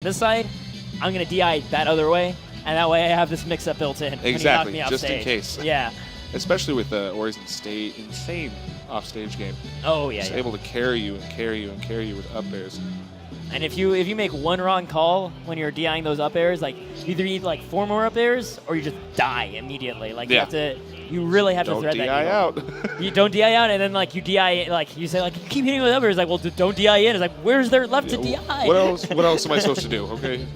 this side, I'm going to DI that other way, and that way I have this mix-up built in. Exactly, when you knock me just in offstage. case. Yeah. Especially with Ori's insane offstage game. Oh, yeah, He's yeah. able to carry you and carry you and carry you with up airs. And if you make one wrong call when you're DIing those up airs, like either you need like 4 more up airs or you just die immediately. Like you really have to thread that. Don't DI out. You don't DI out, and then like you DI, like you say like keep hitting with up airs. Like, well, don't DI in. It's like, where's there left to DI? What else am I supposed to do? Okay.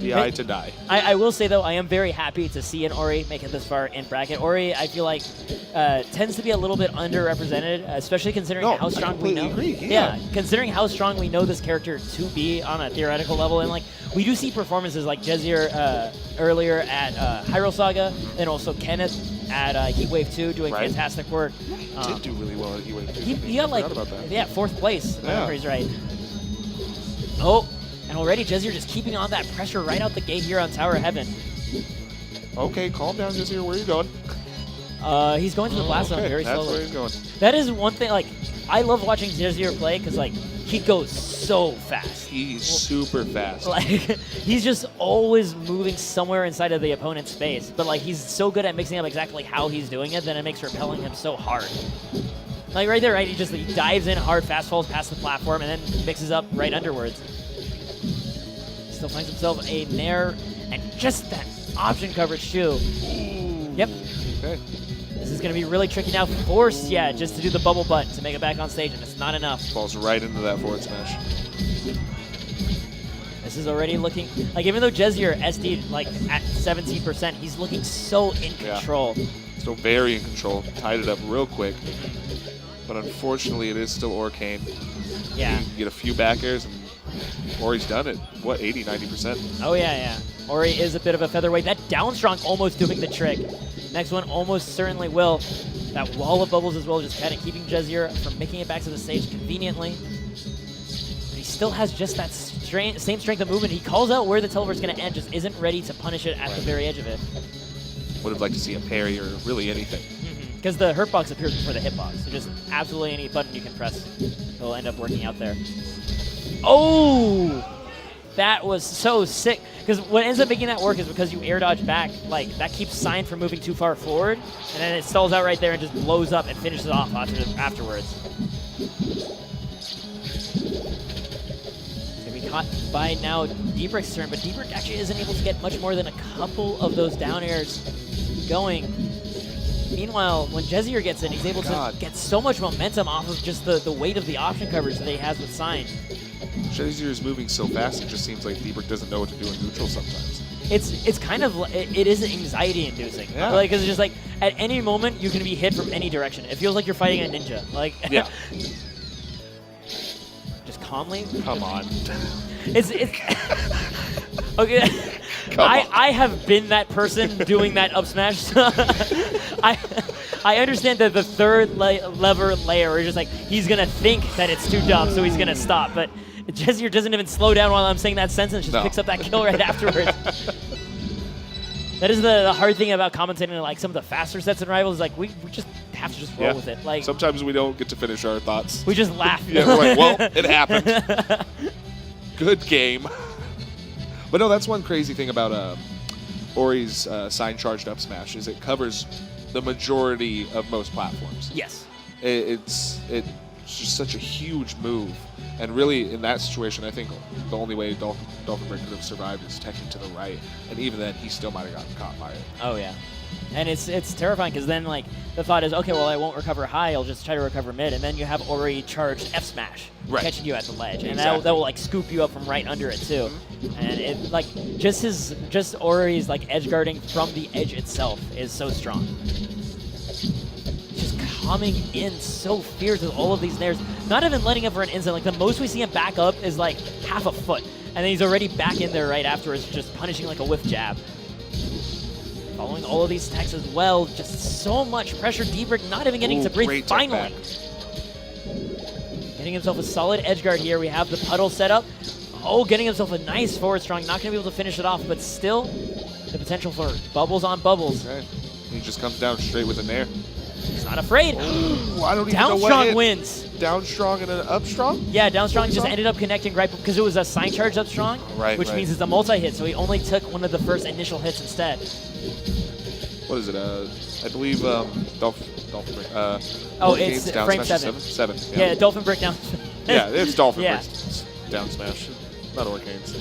DI to die. I will say, though, I am very happy to see an Ori make it this far in bracket. Ori, I feel like, tends to be a little bit underrepresented, especially considering how strong we know. Agree. Yeah. Considering how strong we know this character to be on a theoretical level. And, like, we do see performances like Jesier earlier at Hyrule Saga, and also Kenneth at Heatwave 2 doing fantastic work. He did do really well at Heatwave 2. He got, like, about that. 4th place, if I remember he's right. Oh. And already Jesier just keeping on that pressure right out the gate here on Tower of Heaven. Okay, calm down, Jesier. Where are you going? He's going to the blast zone very slowly. That's where he's going. That is one thing, like, I love watching Jesier play because, like, he goes so fast. He's super fast. Like, he's just always moving somewhere inside of the opponent's space. But, like, he's so good at mixing up exactly how he's doing it that it makes repelling him so hard. Like, right there, right? He dives in hard, fast falls past the platform, and then mixes up right underwards. Still finds himself a Nair, and just that option coverage too. Ooh. Yep. Okay. This is going to be really tricky now. Forced, just to do the bubble butt to make it back on stage, and it's not enough. Falls right into that forward smash. This is already looking, like, even though Jesier SD'd, like, at 17%, he's looking so in control. Still very in control. Tied it up real quick. But unfortunately, it is still Orcane. Yeah. You can get a few back airs, and Ori's done it. What, 80, 90%? Oh, yeah. Ori is a bit of a featherweight. That down strong almost doing the trick. Next one almost certainly will. That wall of bubbles as well, just kind of keeping Jesier from making it back to the stage conveniently. But he still has just that same strength of movement. He calls out where the teleport's going to end, just isn't ready to punish it at the very edge of it. Would have liked to see a parry or really anything. Because the hurt box appears before the hitbox. So just absolutely any button you can press will end up working out there. Oh! That was so sick. Because what ends up making that work is because you air dodge back, like, that keeps Sign from moving too far forward, and then it stalls out right there and just blows up and finishes off afterwards. It's going to be caught by now DolphinBrick's turn, but DolphinBrick actually isn't able to get much more than a couple of those down airs going. Meanwhile, when Jesier gets in, he's able to get so much momentum off of just the weight of the option coverage that he has with Sign. Jesier is moving so fast, it just seems like DolphinBrick doesn't know what to do in neutral sometimes. It's kind of, it is anxiety-inducing. Yeah. Like, because it's just like, at any moment, you can be hit from any direction. It feels like you're fighting a ninja. Like, yeah. Just calmly. Come on. It's okay. I have been that person doing that up smash. I understand that the third lever layer is just like, he's going to think that it's too dumb, so he's going to stop. But Jesier doesn't even slow down while I'm saying that sentence, just picks up that kill right afterwards. That is the hard thing about commentating like some of the faster sets in Rivals. Like, we just have to just roll with it. Like, sometimes we don't get to finish our thoughts. We just laugh. Yeah, we're like, well, it happened. Good game. But no, that's one crazy thing about Ori's Sign charged up smash is it covers the majority of most platforms. Yes. It's just such a huge move. And really, in that situation, I think the only way DolphinBrick could have survived is teching to the right. And even then, he still might have gotten caught by it. Oh, yeah. And it's terrifying because then, like, the thought is, okay, well, I won't recover high. I'll just try to recover mid. And then you have Ori charged F smash, catching you at the ledge. And that will, like, scoop you up from right under it, too. And it, like, just Ori's, like, edge guarding from the edge itself is so strong. Just coming in so fierce with all of these nairs. Not even letting up for an instant. Like, the most we see him back up is, like, half a foot. And then he's already back in there right afterwards, just punishing like a whiff jab. Following all of these techs as well, just so much pressure. DolphinBrick not even getting to breathe finally. Getting himself a solid edge guard here. We have the puddle set up. Oh, getting himself a nice forward strong. Not going to be able to finish it off, but still the potential for bubbles on bubbles. Okay. He just comes down straight with a nair. He's not afraid. I don't even know Down what strong hit. wins. down strong and an up strong? Yeah, down strong just ended up connecting right because it was a sign charge up strong, which means it's a multi-hit, so he only took one of the first initial hits instead. What is it? I believe DolphinBrick. Oh, it's down frame smash 7. 7. Yeah, DolphinBrick down. Yeah, it's DolphinBrick Yeah. down smash, not Orcane's.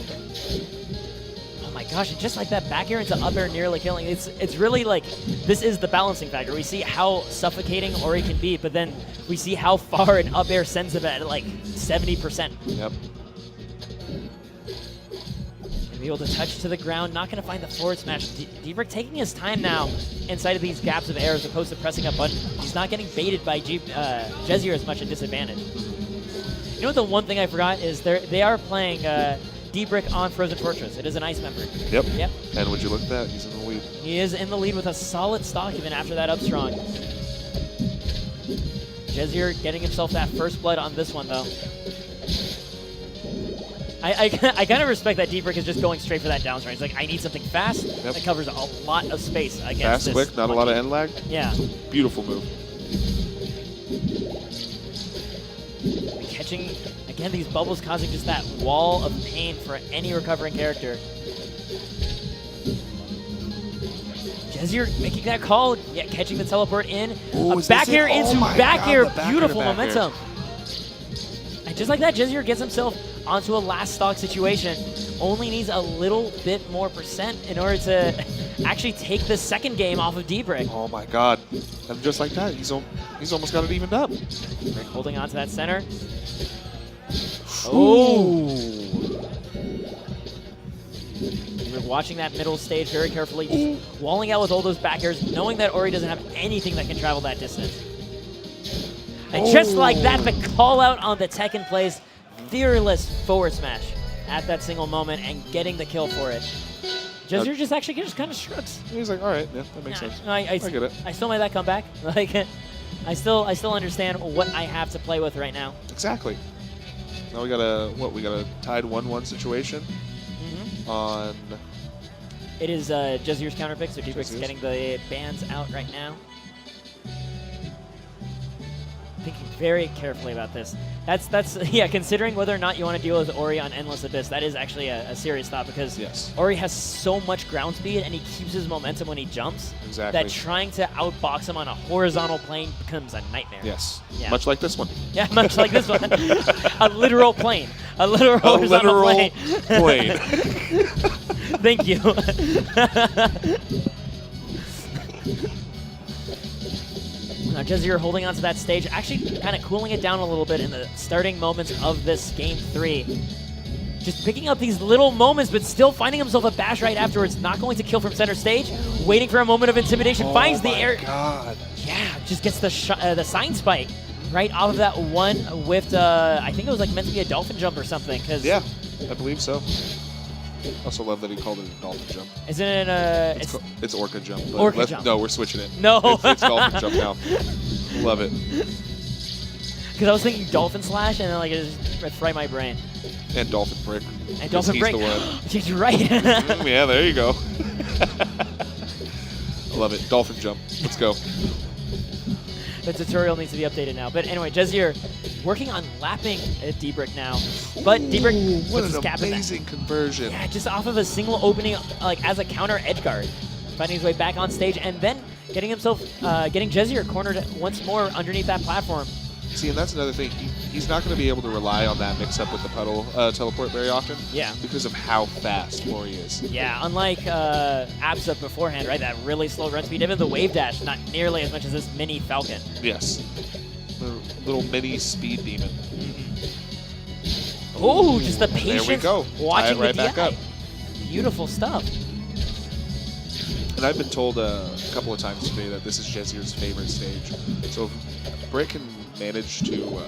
Oh my gosh, and just like that, back air into up air nearly killing. It's really like, this is the balancing factor. We see how suffocating Ori can be, but then we see how far an up air sends him at like 70%. Yep. Be able to touch to the ground, not going to find the forward smash. DolphinBrick taking his time now inside of these gaps of air as opposed to pressing a button. He's not getting baited by Jesier as much a disadvantage. You know what, the one thing I forgot is they are playing DolphinBrick on Frozen Fortress. It is an ice member. Yep. Yep. And would you look at that? He's in the lead. He is in the lead with a solid stock even after that up strong. Jesier getting himself that first blood on this one though. I kind of respect that DolphinBrick is just going straight for that down strike. He's like, I need something fast that covers a lot of space against fast, this quick, not a lot of end lag. Yeah. Beautiful move. Catching, again, these bubbles causing just that wall of pain for any recovering character. Jesier making that call, yeah, catching the teleport in. Ooh, back air into back air, beautiful back momentum. And just like that, Jesier gets himself onto a last stock situation. Only needs a little bit more percent in order to actually take the second game off of DolphinBrick. Oh my god. And just like that, he's almost got it evened up. Brick holding on to that center. Oh! We're watching that middle stage very carefully, just walling out with all those back airs, knowing that Ori doesn't have anything that can travel that distance. And just like that, the call out on the Tekken plays, fearless forward smash at that single moment and getting the kill for it. Jesier just kind of shrugs. He's like, all right, yeah, that makes sense. I get it. I still made that comeback. Like, I still understand what I have to play with right now. Exactly. Now we got a tied 1-1 situation on. It is Jesier's counter pick, so DolphinBrick's getting the bans out right now. Thinking very carefully about this. That's yeah, considering whether or not you want to deal with Ori on Endless Abyss, that is actually a serious thought because Ori has so much ground speed and he keeps his momentum when he jumps that trying to outbox him on a horizontal plane becomes a nightmare. Yes. Yeah. Much like this one. Yeah, much like this one. A literal plane. A literal horizontal plane. Thank you. Now Jesier holding onto that stage, actually kind of cooling it down a little bit in the starting moments of this Game 3. Just picking up these little moments, but still finding himself a bash right afterwards. Not going to kill from center stage. Waiting for a moment of intimidation. Finds the air. God. Yeah, just gets the sign spike right off of that one whiffed. I think it was like meant to be a dolphin jump or something. Yeah, I believe so. Also love that he called it a dolphin jump. Isn't it it's Orca jump. Orca jump. No, we're switching it. No. It's dolphin jump now. Love it. Because I was thinking dolphin slash and then like it just fried my brain. And DolphinBrick. And DolphinBrick. You're right. Yeah, there you go. I love it. Dolphin jump. Let's go. The tutorial needs to be updated now. But anyway, Jesier working on lapping DolphinBrick now. But DolphinBrick what puts his cap in that. Amazing conversion. Yeah, just off of a single opening, like as a counter edge guard. Finding his way back on stage and then getting himself, getting Jesier cornered once more underneath that platform. See, and that's another thing. He's not going to be able to rely on that mix-up with the puddle teleport very often. Yeah. Because of how fast Ori is. Yeah, unlike Absa beforehand, right? That really slow run speed. Even the wave dash, not nearly as much as this mini Falcon. Yes. The little mini speed demon. Oh, just the patience. There we go. Watching right the back up. Beautiful stuff. And I've been told a couple of times today that this is Jesier's favorite stage. So if Brick can manage to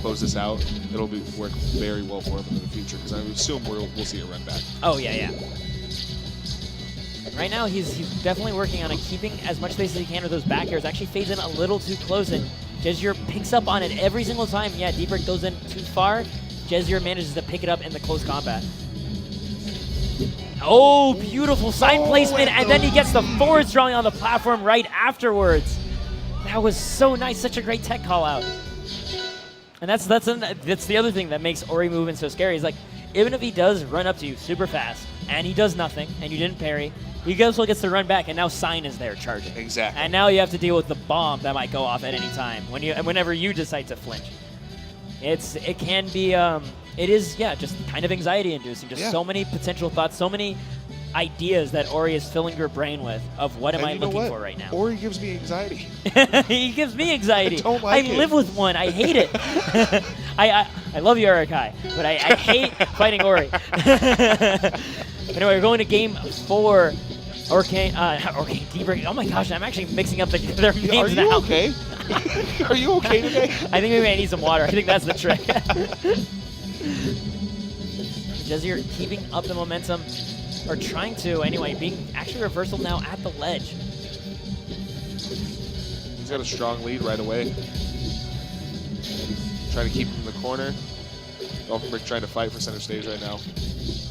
close this out, it'll work very well for him in the future, because I assume we'll see a run back. Oh, yeah. Right now, he's definitely working on it, keeping as much space as he can with those back airs. Actually fades in a little too close, and Jesier picks up on it every single time. Yeah, DolphinBrick goes in too far. Jesier manages to pick it up in the close combat. Oh, beautiful sign placement, and then he gets the forward strong on the platform right afterwards. That was so nice, such a great tech call out. And that's the other thing that makes Ori movement so scary. Is like, even if he does run up to you super fast and he does nothing and you didn't parry, he also gets to run back, and now Sign is there charging. Exactly. And now you have to deal with the bomb that might go off at any time whenever you decide to flinch. It can be it is just kind of anxiety inducing. Just so many potential thoughts, so many ideas that Ori is filling your brain with of what am I looking for right now. Ori gives me anxiety. He gives me anxiety. I don't like it. I live with one. I hate it. I love you, Arakai, but I hate fighting Ori. Anyway, we're going to game 4. Orcane, DolphinBrick. Oh my gosh, I'm actually mixing up their names now. Are you okay? Are you okay today? I think maybe I need some water. I think that's the trick. Jesier keeping up the momentum, or trying to anyway, being actually reversal now at the ledge. He's got a strong lead right away. Trying to keep him in the corner. DolphinBrick trying to fight for center stage right now.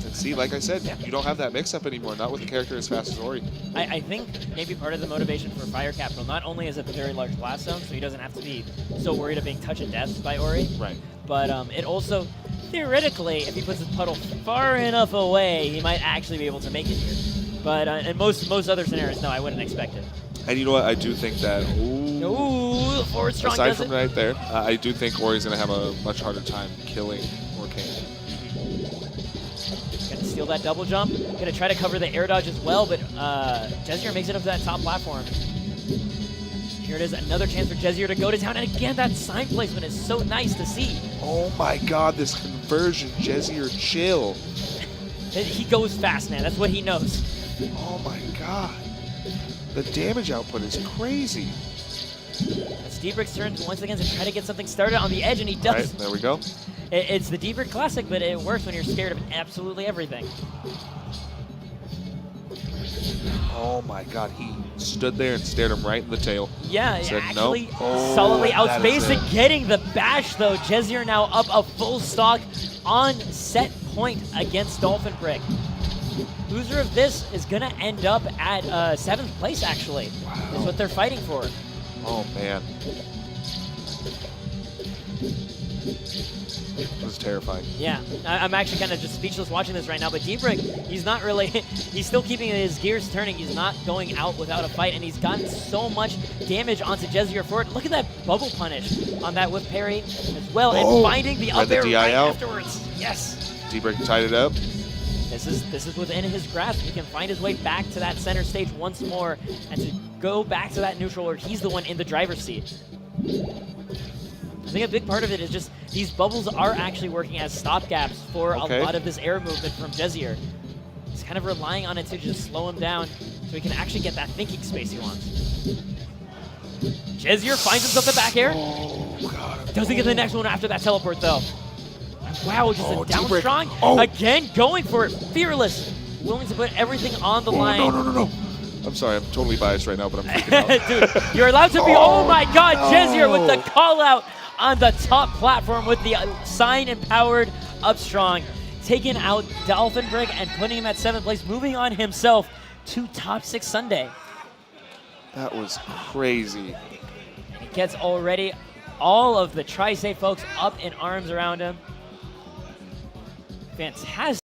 And see, like I said, you don't have that mix-up anymore, not with a character as fast as Ori. I think maybe part of the motivation for Fire Capital, not only is it the very large blast zone, so he doesn't have to be so worried of being touch and death by Ori, right? But it also, theoretically, if he puts his puddle far enough away, he might actually be able to make it here. But in most other scenarios, no, I wouldn't expect it. And you know what? I do think that, ooh, forward strong aside does from it. right there, I do think Ori's going to have a much harder time killing Orcane. Gonna steal that double jump. Gonna try to cover the air dodge as well, but Jesier makes it up to that top platform. Here it is, another chance for Jesier to go to town, and again, that sign placement is so nice to see. Oh my god, this conversion, Jesier, chill. He goes fast, man. That's what he knows. Oh my god. The damage output is crazy. It's DolphinBrick's turn once again to try to get something started on the edge, and he does. Right, there we go. It's the DolphinBrick classic, but it works when you're scared of absolutely everything. Oh my god, he stood there and stared him right in the tail. Yeah, said, actually nope. solidly That outspaced is it, getting the bash though. Jesier now up a full stock on set point against DolphinBrick. Loser of this is going to end up at 7th place, actually. Wow. That's what they're fighting for. Oh, man. This is terrifying. Yeah, I'm actually kind of just speechless watching this right now, but DolphinBrick, he's not really, he's still keeping his gears turning. He's not going out without a fight, and he's gotten so much damage onto Jesier for it. Look at that bubble punish on that whip parry as well, and finding the up air right afterwards. Yes. DolphinBrick tied it up. This is within his grasp. He can find his way back to that center stage once more and to go back to that neutral where he's the one in the driver's seat. I think a big part of it is just these bubbles are actually working as stopgaps for a lot of this air movement from Jesier. He's kind of relying on it to just slow him down so he can actually get that thinking space he wants. Jesier finds himself the back air. Oh, God. Doesn't get the next one after that teleport, though. Wow, just a down DolphinBrick. strong. Again, going for it. Fearless. Willing to put everything on the line. No. I'm sorry, I'm totally biased right now, but I'm freaking out. Dude, you're allowed to be. Oh my god, Jesier with the call out on the top platform with the sign-empowered up strong. Taking out DolphinBrick and putting him at 7th place, moving on himself to top 6 Sunday. That was crazy. He gets already all of the Tri-State folks up in arms around him. Fantastic.